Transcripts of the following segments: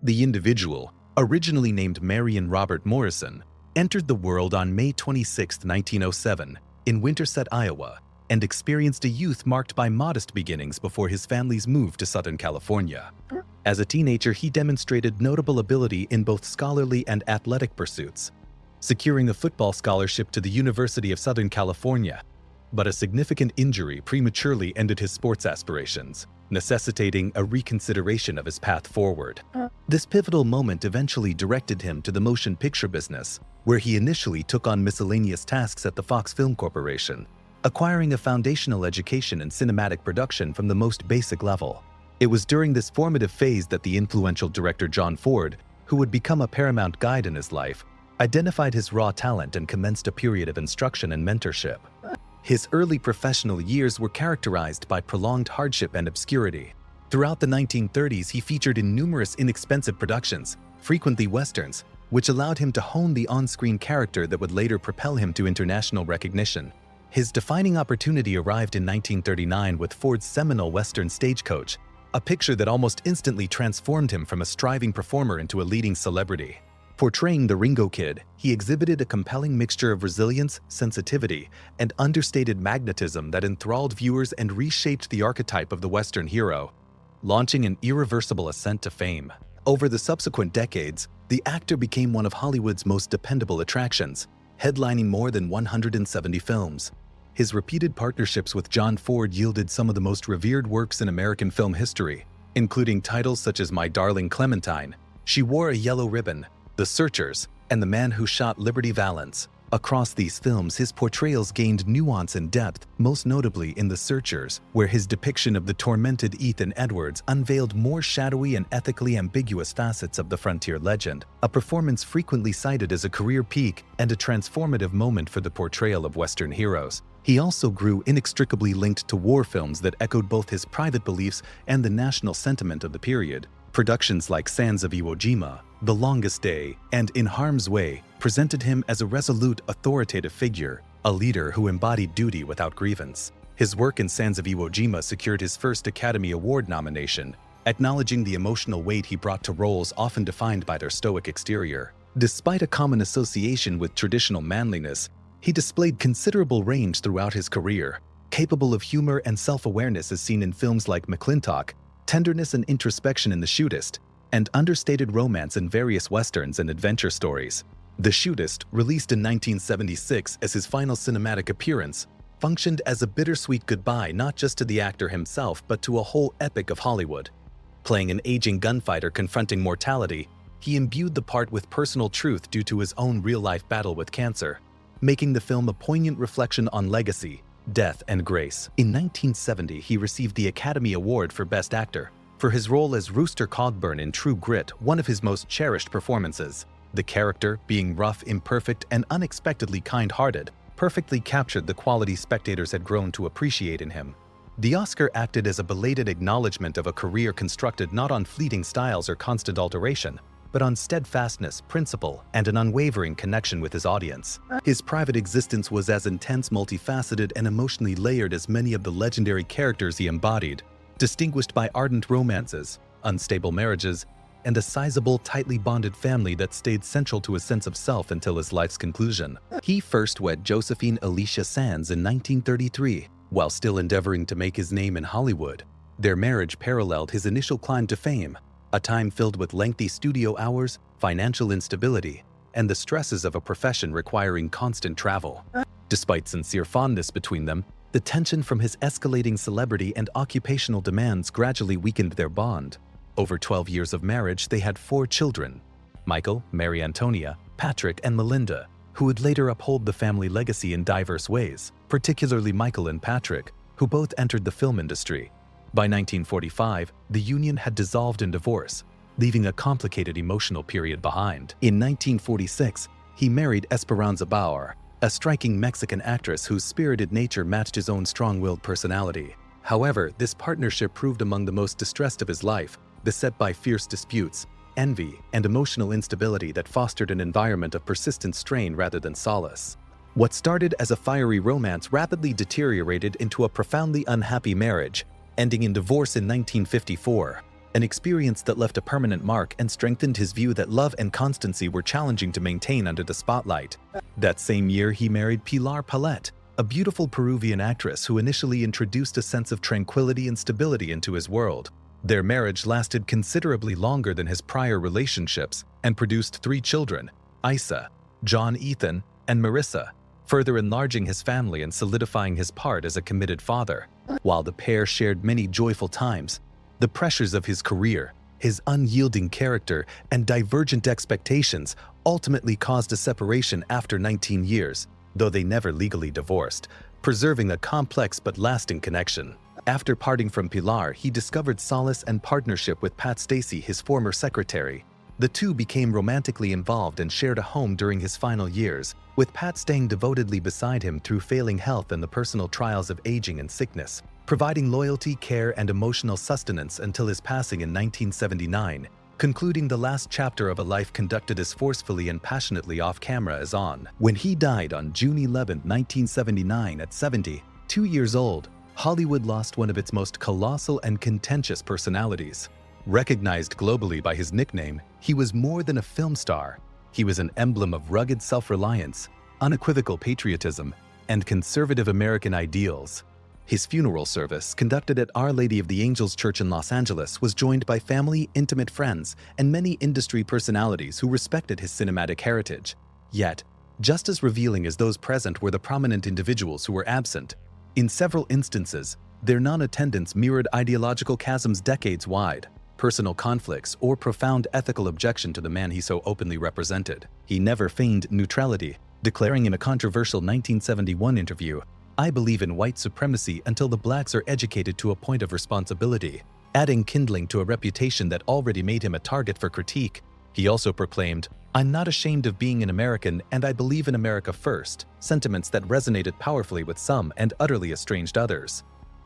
The individual, originally named Marion Robert Morrison, entered the world on May 26, 1907, in Winterset, Iowa, and experienced a youth marked by modest beginnings before his family's move to Southern California. As a teenager, he demonstrated notable ability in both scholarly and athletic pursuits, securing a football scholarship to the University of Southern California. But a significant injury prematurely ended his sports aspirations, necessitating a reconsideration of his path forward. This pivotal moment eventually directed him to the motion picture business, where he initially took on miscellaneous tasks at the Fox Film Corporation, acquiring a foundational education in cinematic production from the most basic level. It was during this formative phase that the influential director John Ford, who would become a paramount guide in his life, identified his raw talent and commenced a period of instruction and mentorship. His early professional years were characterized by prolonged hardship and obscurity. Throughout the 1930s, he featured in numerous inexpensive productions, frequently westerns, which allowed him to hone the on-screen character that would later propel him to international recognition. His defining opportunity arrived in 1939 with Ford's seminal western Stagecoach, a picture that almost instantly transformed him from a striving performer into a leading celebrity. Portraying the Ringo Kid, he exhibited a compelling mixture of resilience, sensitivity, and understated magnetism that enthralled viewers and reshaped the archetype of the Western hero, launching an irreversible ascent to fame. Over the subsequent decades, the actor became one of Hollywood's most dependable attractions, headlining more than 170 films. His repeated partnerships with John Ford yielded some of the most revered works in American film history, including titles such as My Darling Clementine, She Wore a Yellow Ribbon, The Searchers, and The Man Who Shot Liberty Valance. Across these films, his portrayals gained nuance and depth, most notably in The Searchers, where his depiction of the tormented Ethan Edwards unveiled more shadowy and ethically ambiguous facets of the frontier legend, a performance frequently cited as a career peak and a transformative moment for the portrayal of Western heroes. He also grew inextricably linked to war films that echoed both his private beliefs and the national sentiment of the period. Productions like Sands of Iwo Jima, The Longest Day, and In Harm's Way presented him as a resolute, authoritative figure, a leader who embodied duty without grievance. His work in Sands of Iwo Jima secured his first Academy Award nomination, acknowledging the emotional weight he brought to roles often defined by their stoic exterior. Despite a common association with traditional manliness, he displayed considerable range throughout his career, capable of humor and self-awareness as seen in films like McClintock, tenderness and introspection in The Shootist, and understated romance in various westerns and adventure stories. The Shootist, released in 1976 as his final cinematic appearance, functioned as a bittersweet goodbye not just to the actor himself but to a whole epic of Hollywood. Playing an aging gunfighter confronting mortality, he imbued the part with personal truth due to his own real-life battle with cancer, making the film a poignant reflection on legacy, death, and grace. In 1970, he received the Academy Award for Best Actor for his role as Rooster Cogburn in True Grit, one of his most cherished performances. The character, being rough, imperfect, and unexpectedly kind-hearted, perfectly captured the quality spectators had grown to appreciate in him. The Oscar acted as a belated acknowledgement of a career constructed not on fleeting styles or constant alteration, but on steadfastness, principle, and an unwavering connection with his audience. His private existence was as intense, multifaceted, and emotionally layered as many of the legendary characters he embodied, distinguished by ardent romances, unstable marriages, and a sizable, tightly bonded family that stayed central to his sense of self until his life's conclusion. He first wed Josephine Alicia Sands in 1933, while still endeavoring to make his name in Hollywood. Their marriage paralleled his initial climb to fame, a time filled with lengthy studio hours, financial instability, and the stresses of a profession requiring constant travel. Despite sincere fondness between them, the tension from his escalating celebrity and occupational demands gradually weakened their bond. Over 12 years of marriage, they had 4 children: Michael, Mary Antonia, Patrick, and Melinda, who would later uphold the family legacy in diverse ways, particularly Michael and Patrick, who both entered the film industry. By 1945, the union had dissolved in divorce, leaving a complicated emotional period behind. In 1946, he married Esperanza Bauer, a striking Mexican actress whose spirited nature matched his own strong-willed personality. However, this partnership proved among the most distressed of his life, beset by fierce disputes, envy, and emotional instability that fostered an environment of persistent strain rather than solace. What started as a fiery romance rapidly deteriorated into a profoundly unhappy marriage, ending in divorce in 1954. an experience that left a permanent mark and strengthened his view that love and constancy were challenging to maintain under the spotlight. That same year, he married Pilar Palet, a beautiful Peruvian actress who initially introduced a sense of tranquility and stability into his world. Their marriage lasted considerably longer than his prior relationships and produced 3 children, Isa, John Ethan, and Marissa, further enlarging his family and solidifying his part as a committed father. While the pair shared many joyful times, the pressures of his career, his unyielding character, and divergent expectations ultimately caused a separation after 19 years, though they never legally divorced, preserving a complex but lasting connection. After parting from Pilar, he discovered solace and partnership with Pat Stacey, his former secretary. The two became romantically involved and shared a home during his final years, with Pat staying devotedly beside him through failing health and the personal trials of aging and sickness, providing loyalty, care, and emotional sustenance until his passing in 1979, concluding the last chapter of a life conducted as forcefully and passionately off-camera as on. When he died on June 11, 1979 at 72 years old, Hollywood lost one of its most colossal and contentious personalities. Recognized globally by his nickname, he was more than a film star. He was an emblem of rugged self-reliance, unequivocal patriotism, and conservative American ideals. His funeral service, conducted at Our Lady of the Angels Church in Los Angeles, was joined by family, intimate friends, and many industry personalities who respected his cinematic heritage. Yet, just as revealing as those present were the prominent individuals who were absent. In several instances, their non-attendance mirrored ideological chasms decades wide, personal conflicts, or profound ethical objection to the man he so openly represented. He never feigned neutrality, declaring in a controversial 1971 interview, "I believe in white supremacy until the blacks are educated to a point of responsibility," adding kindling to a reputation that already made him a target for critique. He also proclaimed, "I'm not ashamed of being an American and I believe in America first," sentiments that resonated powerfully with some and utterly estranged others.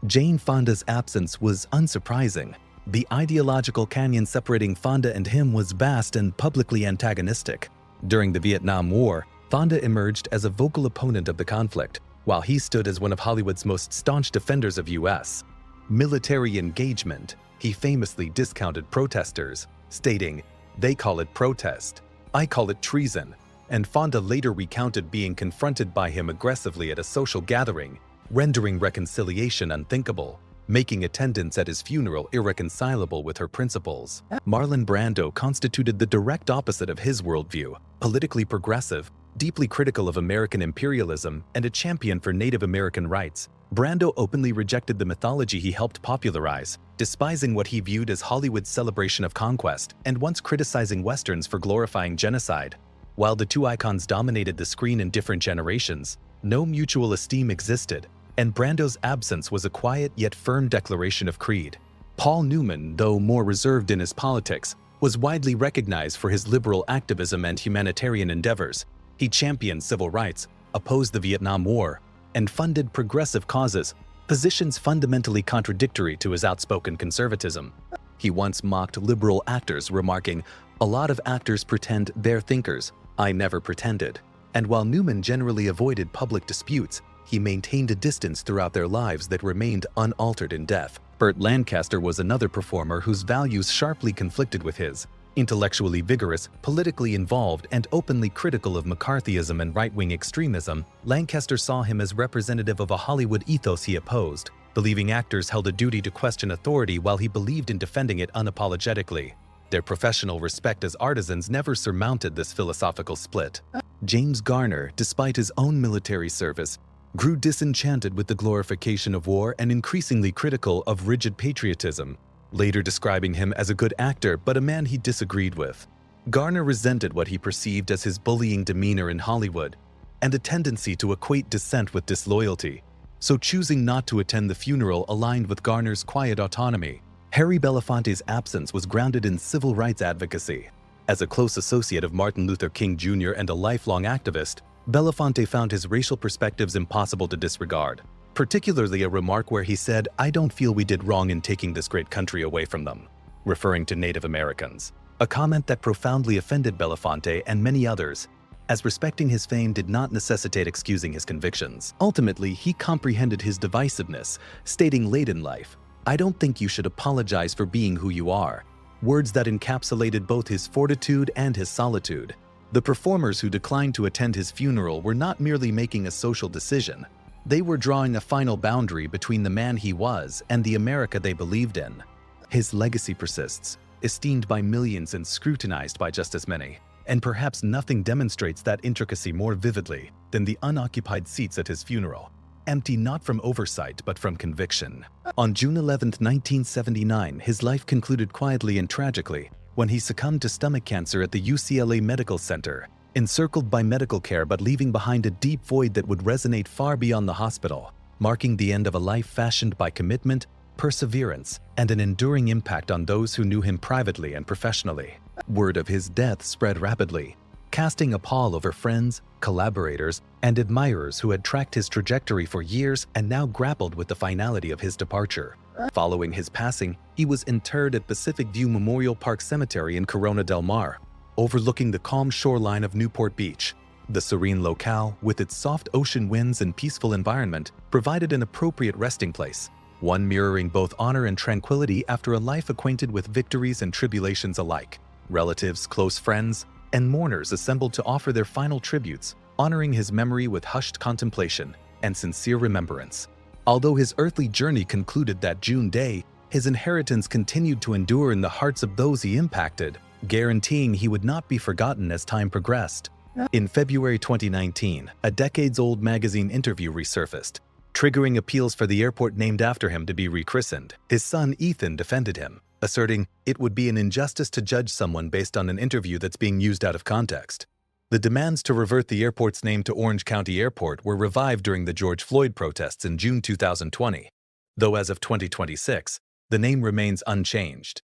Jane Fonda's absence was unsurprising. The ideological canyon separating Fonda and him was vast and publicly antagonistic. During the Vietnam War, Fonda emerged as a vocal opponent of the conflict, while he stood as one of Hollywood's most staunch defenders of U.S. military engagement. He famously discounted protesters, stating, "They call it protest. I call it treason," and Fonda later recounted being confronted by him aggressively at a social gathering, rendering reconciliation unthinkable, making attendance at his funeral irreconcilable with her principles. Marlon Brando constituted the direct opposite of his worldview, politically progressive, deeply critical of American imperialism, and a champion for Native American rights. Brando openly rejected the mythology he helped popularize, despising what he viewed as Hollywood's celebration of conquest, and once criticizing Westerns for glorifying genocide. While the two icons dominated the screen in different generations, no mutual esteem existed, and Brando's absence was a quiet yet firm declaration of creed. Paul Newman, though more reserved in his politics, was widely recognized for his liberal activism and humanitarian endeavors. He championed civil rights, opposed the Vietnam War, and funded progressive causes, positions fundamentally contradictory to his outspoken conservatism. He once mocked liberal actors, remarking, "A lot of actors pretend they're thinkers. I never pretended." And while Newman generally avoided public disputes, he maintained a distance throughout their lives that remained unaltered in death. Burt Lancaster was another performer whose values sharply conflicted with his. Intellectually vigorous, politically involved, and openly critical of McCarthyism and right-wing extremism, Lancaster saw him as representative of a Hollywood ethos he opposed, believing actors held a duty to question authority while he believed in defending it unapologetically. Their professional respect as artisans never surmounted this philosophical split. James Garner, despite his own military service, grew disenchanted with the glorification of war and increasingly critical of rigid patriotism, later describing him as a good actor but a man he disagreed with. Garner resented what he perceived as his bullying demeanor in Hollywood and a tendency to equate dissent with disloyalty, so choosing not to attend the funeral aligned with Garner's quiet autonomy. Harry Belafonte's absence was grounded in civil rights advocacy. As a close associate of Martin Luther King Jr. and a lifelong activist, Belafonte found his racial perspectives impossible to disregard, particularly a remark where he said, "I don't feel we did wrong in taking this great country away from them," referring to Native Americans, a comment that profoundly offended Belafonte and many others, as respecting his fame did not necessitate excusing his convictions. Ultimately, he comprehended his divisiveness, stating late in life, "I don't think you should apologize for being who you are." Words that encapsulated both his fortitude and his solitude. The performers who declined to attend his funeral were not merely making a social decision. They were drawing a final boundary between the man he was and the America they believed in. His legacy persists, esteemed by millions and scrutinized by just as many. And perhaps nothing demonstrates that intricacy more vividly than the unoccupied seats at his funeral, empty not from oversight but from conviction. On June 11, 1979, his life concluded quietly and tragically when he succumbed to stomach cancer at the UCLA Medical Center, encircled by medical care but leaving behind a deep void that would resonate far beyond the hospital, marking the end of a life fashioned by commitment, perseverance, and an enduring impact on those who knew him privately and professionally. Word of his death spread rapidly, casting a pall over friends, collaborators, and admirers who had tracked his trajectory for years and now grappled with the finality of his departure. Following his passing, he was interred at Pacific View Memorial Park Cemetery in Corona del Mar, overlooking the calm shoreline of Newport Beach. The serene locale, with its soft ocean winds and peaceful environment, provided an appropriate resting place, one mirroring both honor and tranquility after a life acquainted with victories and tribulations alike. Relatives, close friends, and mourners assembled to offer their final tributes, honoring his memory with hushed contemplation and sincere remembrance. Although his earthly journey concluded that June day, his inheritance continued to endure in the hearts of those he impacted, guaranteeing he would not be forgotten as time progressed. In February 2019, a decades-old magazine interview resurfaced, triggering appeals for the airport named after him to be rechristened. His son Ethan defended him, asserting it would be an injustice to judge someone based on an interview that's being used out of context. The demands to revert the airport's name to Orange County Airport were revived during the George Floyd protests in June 2020, though as of 2026, the name remains unchanged.